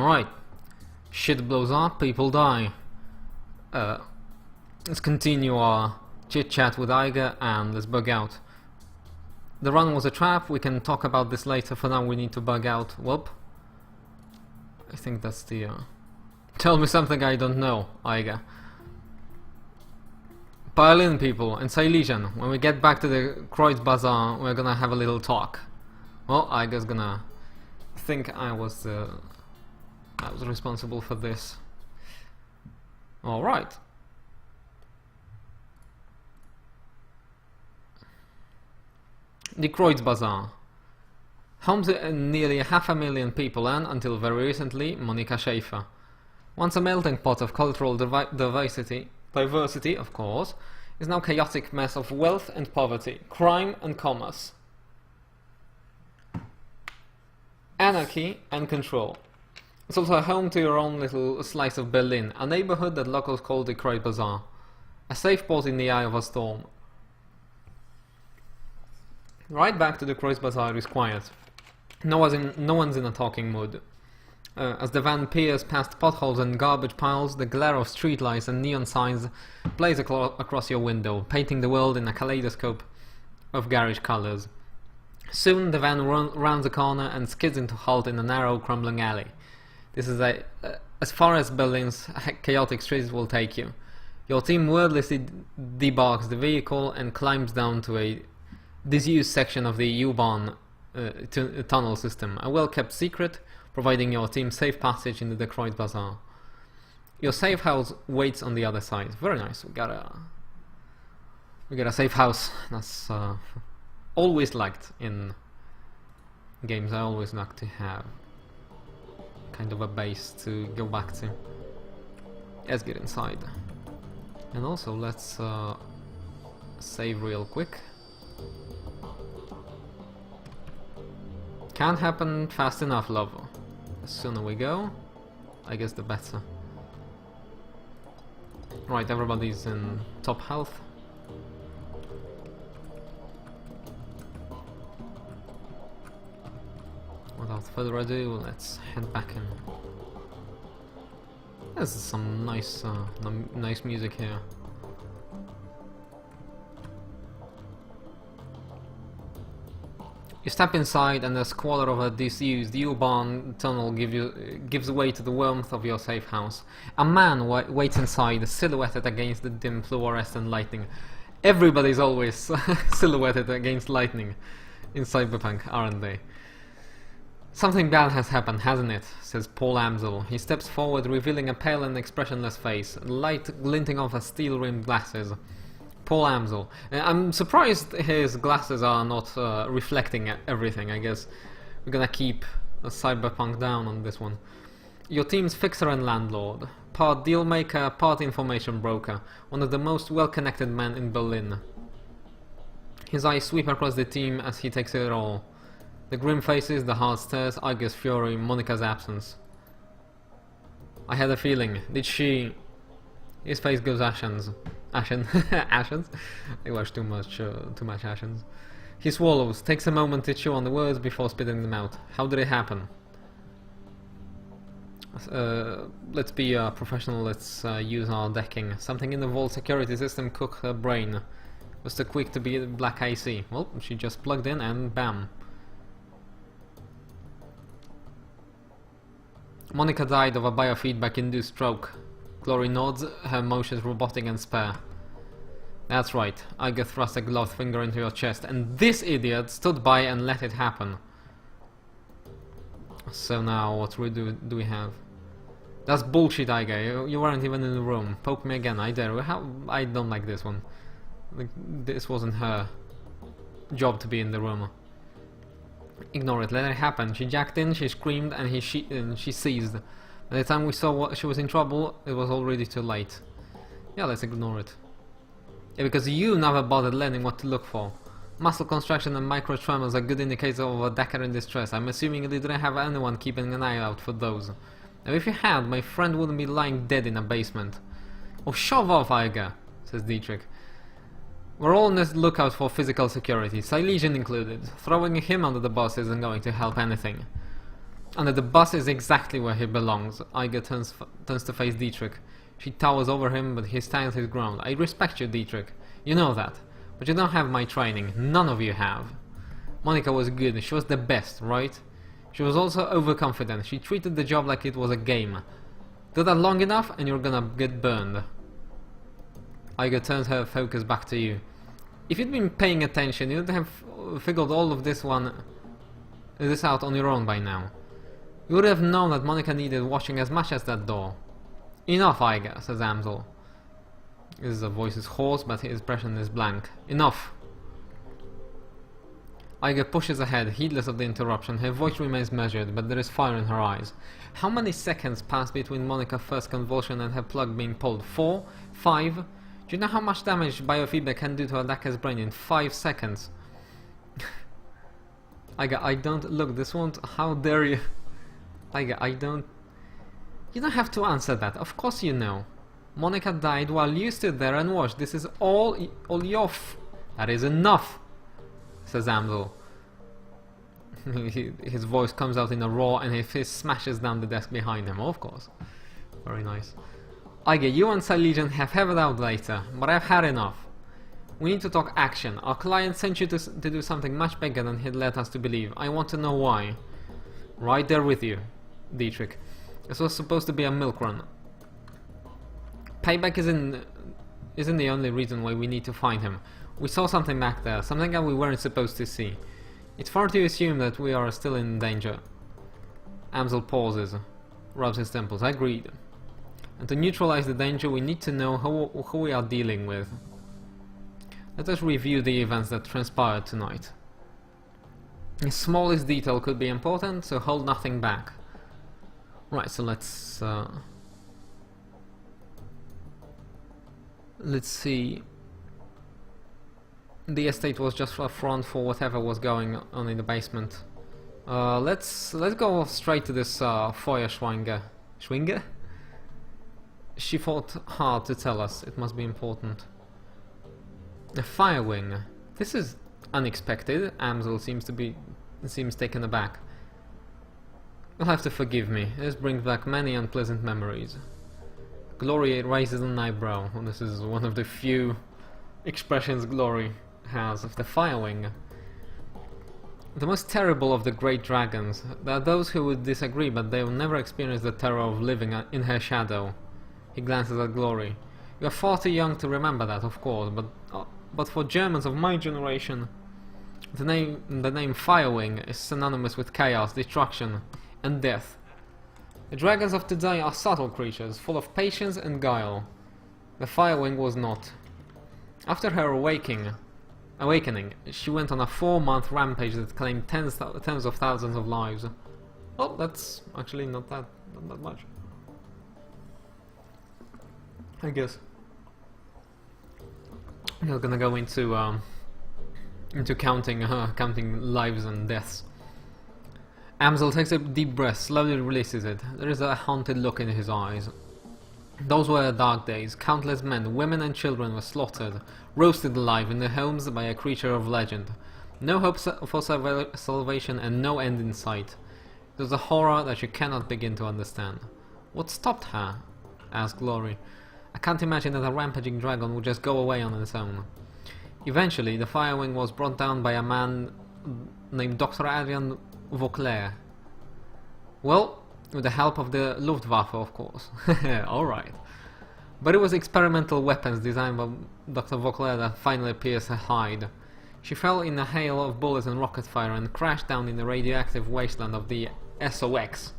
Alright. Shit blows up, people die. Let's continue our chit chat with Iger and let's bug out. The run was a trap, we can talk about this later. For now we need to bug out. Whoop. I think that's the... Tell me something I don't know, Iger. Pile in, people, and Silesian. When we get back to the Kreuz Bazaar, we're gonna have a little talk. Well, Iger's gonna think I was responsible for this. Alright. The Kreuz Bazaar. Home to nearly 500,000 people and, until very recently, Monika Schaefer. Once a melting pot of cultural diversity, of course, is now a chaotic mess of wealth and poverty, crime and commerce, anarchy and control. It's also a home to your own little slice of Berlin, a neighborhood that locals call the Kreuz Bazaar, a safe port in the eye of a storm. Right back to the Kreuz Bazaar is quiet. No one's in a talking mood. As the van peers past potholes and garbage piles, the glare of streetlights and neon signs plays across your window, painting the world in a kaleidoscope of garish colors. Soon the van rounds a corner and skids into halt in a narrow, crumbling alley. This is as far as Berlin's chaotic streets will take you. Your team wordlessly debarks the vehicle and climbs down to a disused section of the U-Bahn tunnel system, a well-kept secret, providing your team safe passage into the Kreuz Bazaar. Your safe house waits on the other side. Very nice. We got a safe house. That's always liked in games. I always like to have kind of a base to go back to. Let's get inside. And also let's save real quick. Can't happen fast enough, love. The sooner we go, I guess the better. Right, everybody's in top health. Without further ado, let's head back in. There's some nice music here. You step inside and the squalor of a disused U-Bahn tunnel gives way to the warmth of your safe house. A man waits inside, silhouetted against the dim fluorescent lighting. Everybody's always silhouetted against lightning in cyberpunk, aren't they? Something bad has happened, hasn't it? Says Paul Amsel. He steps forward, revealing a pale and expressionless face, light glinting off his steel-rimmed glasses. Paul Amsel. I'm surprised his glasses are not reflecting everything. I guess we're gonna keep cyberpunk down on this one. Your team's fixer and landlord. Part dealmaker, part information broker. One of the most well-connected men in Berlin. His eyes sweep across the team as he takes it all. The grim faces, the hard stares, Iger's fury, Monika's absence. I had a feeling. Did she... His face goes ashens. Ashens? I watched too much Ashens. He swallows, takes a moment to chew on the words before spitting them out. How did it happen? Let's be professional, let's use our decking. Something in the vault security system cooked her brain. Was too quick to be black IC. Well, she just plugged in and bam. Monika died of a biofeedback-induced stroke. Glory nods, her motions robotic and spare. That's right, Iger thrust a gloved finger into your chest, and this idiot stood by and let it happen. So now, what do we have? That's bullshit, Iger. You weren't even in the room. Poke me again, I dare. I don't like this one. Like, this wasn't her job to be in the room. Ignore it, let it happen. She jacked in, she screamed, and she seized. By the time we saw she was in trouble, it was already too late. Yeah, let's ignore it. Yeah, because you never bothered learning what to look for. Muscle contraction and micro tremors are good indicators of a decker in distress. I'm assuming you didn't have anyone keeping an eye out for those. Now if you had, my friend wouldn't be lying dead in a basement. Oh, shove off, Iger, says Dietrich. We're all on the lookout for physical security, Silesian included. Throwing him under the bus isn't going to help anything. And the bus is exactly where he belongs. Iger turns to face Dietrich. She towers over him, but he stands his ground. I respect you, Dietrich. You know that. But you don't have my training. None of you have. Monica was good. She was the best, right? She was also overconfident. She treated the job like it was a game. Do that long enough and you're gonna get burned. Iger turns her focus back to you. If you'd been paying attention, you'd have figured all of this out on your own by now. You would have known that Monica needed washing as much as that door. Enough, Iger, says Amsel. His voice is hoarse, but his expression is blank. Enough. Iger pushes ahead, heedless of the interruption. Her voice remains measured, but there is fire in her eyes. How many seconds pass between Monica's first convulsion and her plug being pulled? 4? 5? Do you know how much damage biofeedback can do to a Daka's brain in 5 seconds? Iger, I don't... Look, this won't... How dare you... Iger, I don't... You don't have to answer that. Of course you know. Monica died while you stood there and watched. This is all your That is enough, says Amsel. His voice comes out in a roar and his fist smashes down the desk behind him. Of course. Very nice. Iger, you and Silesian have it out later, but I've had enough. We need to talk action. Our client sent you to do something much bigger than he'd let us to believe. I want to know why. Right there with you, Dietrich. This was supposed to be a milk run. Payback isn't the only reason why we need to find him. We saw something back there, something that we weren't supposed to see. It's fair to assume that we are still in danger. Amsel pauses, rubs his temples. Agreed. And to neutralize the danger, we need to know who we are dealing with. Let us review the events that transpired tonight. The smallest detail could be important, so hold nothing back. Right, so let's see. The estate was just a front for whatever was going on in the basement. Let's go straight to this Feuerschwinger. Schwinger? She fought hard to tell us. It must be important. A fire wing. This is unexpected. Amsel seems taken aback. You'll have to forgive me. This brings back many unpleasant memories. Glory raises an eyebrow. This is one of the few expressions Glory has of the fire wing. The most terrible of the great dragons. There are those who would disagree, but they will never experience the terror of living in her shadow. He glances at Glory. You are far too young to remember that, of course, but for Germans of my generation, the name Firewing is synonymous with chaos, destruction, and death. The dragons of today are subtle creatures, full of patience and guile. The Firewing was not. After her awakening, she went on a 4-month rampage that claimed tens of thousands of lives. Well, that's actually not that much, I guess. We're gonna go into counting lives and deaths. Amsel takes a deep breath, slowly releases it. There is a haunted look in his eyes. Those were dark days. Countless men, women and children were slaughtered, roasted alive in their homes by a creature of legend. No hope for salvation and no end in sight. It was a horror that you cannot begin to understand. What stopped her? Asked Glory. I can't imagine that a rampaging dragon would just go away on its own. Eventually, the Firewing was brought down by a man named Dr. Adrian Vauclair. Well, with the help of the Luftwaffe, of course. Alright. But it was experimental weapons designed by Dr. Vauclair that finally pierced her hide. She fell in a hail of bullets and rocket fire and crashed down in the radioactive wasteland of the SOX.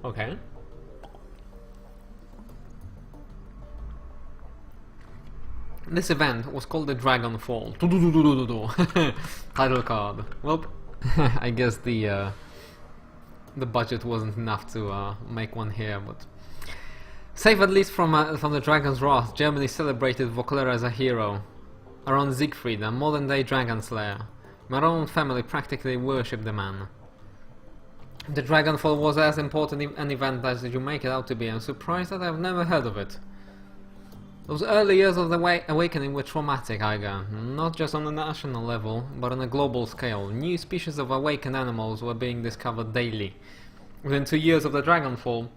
Okay. This event was called the Dragonfall. Title card. Well, I guess the budget wasn't enough to make one here, but safe at least from the dragon's wrath, Germany celebrated Vauclair as a hero. Around Siegfried, a modern-day dragon slayer, my own family practically worshipped the man. The Dragonfall was as important an event as you make it out to be. I'm surprised that I've never heard of it. Those early years of the awakening were traumatic, Iger. Not just on a national level, but on a global scale. New species of awakened animals were being discovered daily. Within 2 years of the Dragonfall,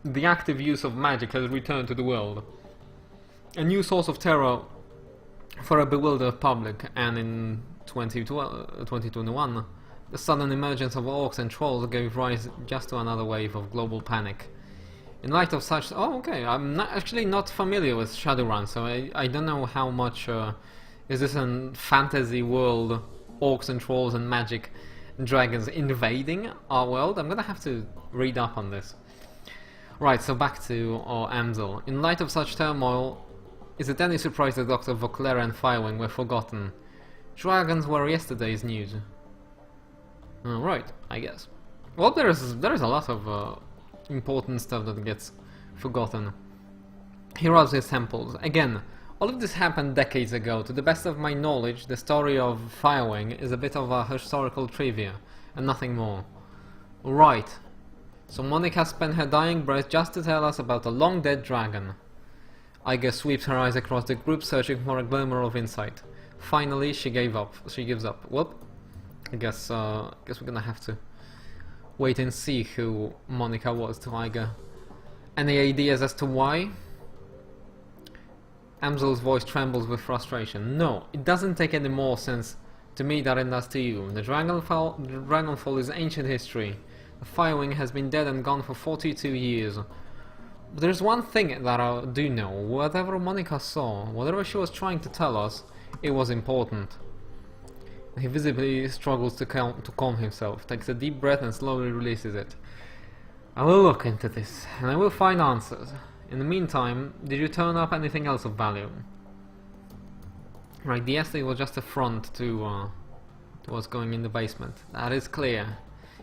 the active use of magic has returned to the world. A new source of terror for a bewildered public, and in 2021, the sudden emergence of orcs and trolls gave rise just to another wave of global panic. In light of such... Oh, okay, I'm actually not familiar with Shadowrun, so I don't know how much... is this a fantasy world, orcs and trolls and magic and dragons invading our world? I'm gonna have to read up on this. Right, so back to Amsel. In light of such turmoil, is it any surprise that Dr. Vauclair and Firewing were forgotten? Dragons were yesterday's news. Right, I guess. Well, there's a lot of important stuff that gets forgotten. Heroes his temples. Again, all of this happened decades ago. To the best of my knowledge, the story of Firewing is a bit of a historical trivia, and nothing more. Right. So Monica spent her dying breath just to tell us about a long-dead dragon. Iga sweeps her eyes across the group, searching for a glimmer of insight. Finally, she gives up. Well, I guess we're gonna have to wait and see who Monica was to Iga. Any ideas as to why? Amsel's voice trembles with frustration. No, it doesn't take any more sense to me than it does to you. The Dragonfall is ancient history. The Firewing has been dead and gone for 42 years. But there's one thing that I do know. Whatever Monica saw, whatever she was trying to tell us, it was important. He visibly struggles to calm himself, takes a deep breath and slowly releases it. I will look into this, and I will find answers. In the meantime, did you turn up anything else of value? Right, the estate was just a front to what's going in the basement. That is clear.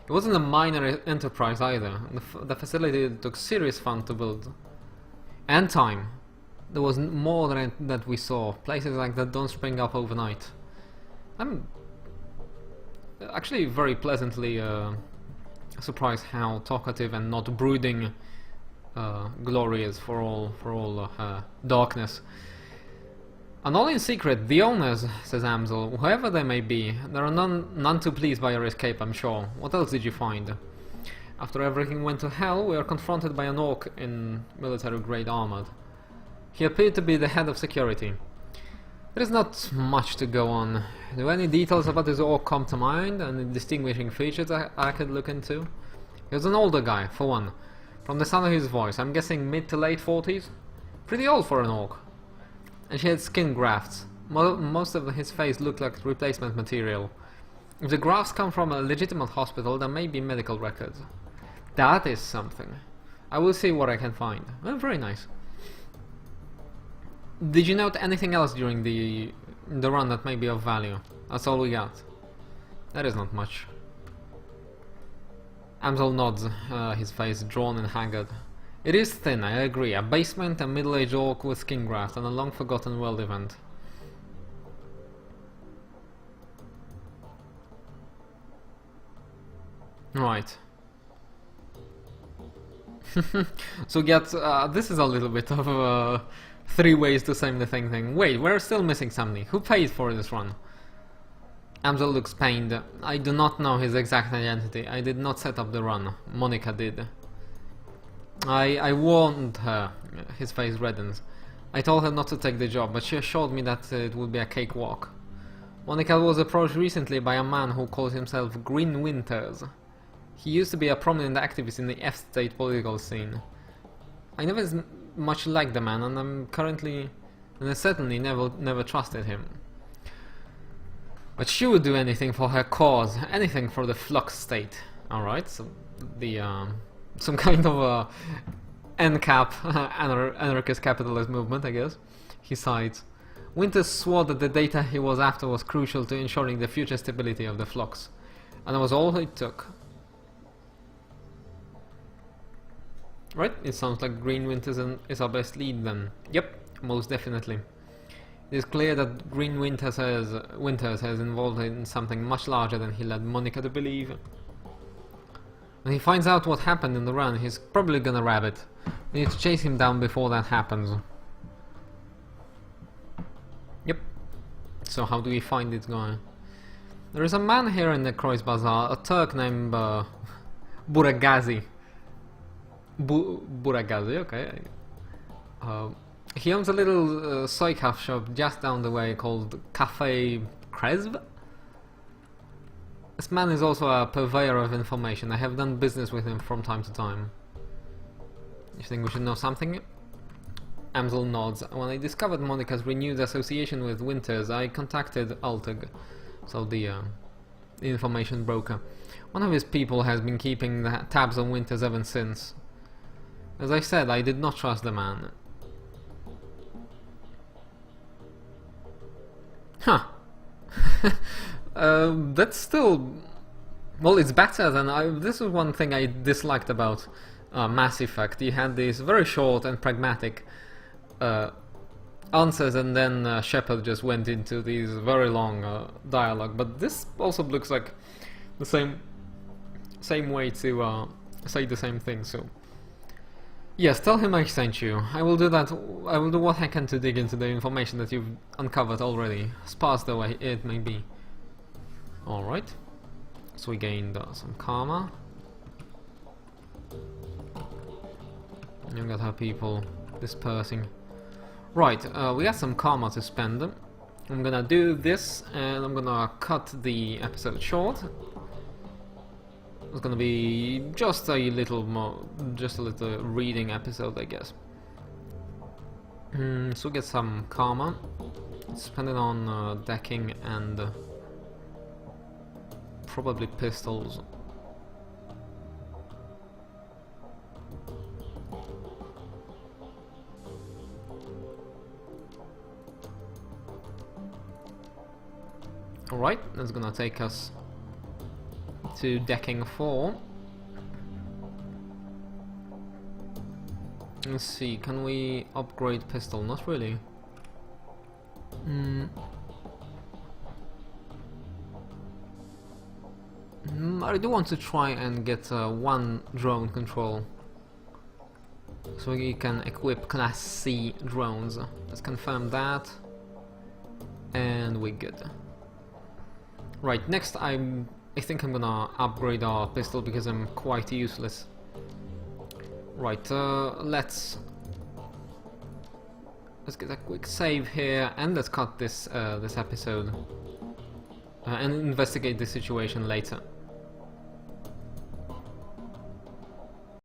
It wasn't a minor enterprise either. The facility took serious fun to build. And time. There was more that we saw. Places like that don't spring up overnight. I'm actually very pleasantly surprised how talkative and not brooding Glory is for all her darkness. And all in secret, the owners, says Amsel, whoever they may be, there are none too pleased by your escape, I'm sure. What else did you find? After everything went to hell, we are confronted by an orc in military-grade armor. He appeared to be the head of security. There is not much to go on. Do any details about this orc come to mind? Any distinguishing features I could look into? He was an older guy, for one. From the sound of his voice, I'm guessing mid to late 40s? Pretty old for an orc. And she had skin grafts. Most of his face looked like replacement material. If the grafts come from a legitimate hospital, there may be medical records. That is something. I will see what I can find. Oh, very nice. Did you note anything else during the run that may be of value? That's all we got. That is not much. Amsel nods, his face drawn and haggard. It is thin, I agree. A basement, a middle-aged orc with skin graft, and a long-forgotten world event. Right. So this is a little bit of 3 ways to say the same thing. Wait, we're still missing something. Who paid for this run? Amsel looks pained. I do not know his exact identity. I did not set up the run. Monica did. I warned her. His face reddens. I told her not to take the job, but she assured me that it would be a cakewalk. Monica was approached recently by a man who calls himself Green Winters. He used to be a prominent activist in the F-state political scene. I never much liked the man, and I certainly never trusted him. But she would do anything for her cause, anything for the Flux state. Alright, so the some kind of a NCAP, anarchist capitalist movement, I guess. He sighs. Winters swore that the data he was after was crucial to ensuring the future stability of the Flux, and that was all it took. Right, it sounds like Green Winters is our best lead then. Yep, most definitely. It is clear that Green Winters has involved in something much larger than he led Monica to believe. When he finds out what happened in the run, he's probably gonna grab it. We need to chase him down before that happens. Yep. So how do we find it going? There is a man here in the Croix Bazaar, a Turk named Buragazi. Buragazi, okay. He owns a little soykaf shop just down the way called Cafe Kresb. This man is also a purveyor of information. I have done business with him from time to time. You think we should know something? Amsel nods. When I discovered Monica's renewed association with Winters, I contacted Alteg, so the information broker. One of his people has been keeping the tabs on Winters ever since. As I said, I did not trust the man. Huh. That's still... Well, it's better than... This is one thing I disliked about Mass Effect. You had these very short and pragmatic answers, and then Shepard just went into these very long dialogue. But this also looks like the same way to say the same thing, so... Yes, tell him I sent you. I will do that. I will do what I can to dig into the information that you've uncovered already, sparse though it may be. Alright. So we gained some karma. You got our people dispersing. Right, we got some karma to spend. I'm gonna do this, and I'm gonna cut the episode short. It's gonna be just a little more, just a little reading episode, I guess. So we get some karma. Spend it on decking and probably pistols. Alright, that's gonna take us to decking 4. Let's see, can we upgrade pistol? Not really. I do want to try and get one drone control, so we can equip Class C drones. Let's confirm that, and we're good. Right, next I think I'm gonna upgrade our pistol because I'm quite useless. Right, let's get a quick save here, and let's cut this this episode and investigate the situation later.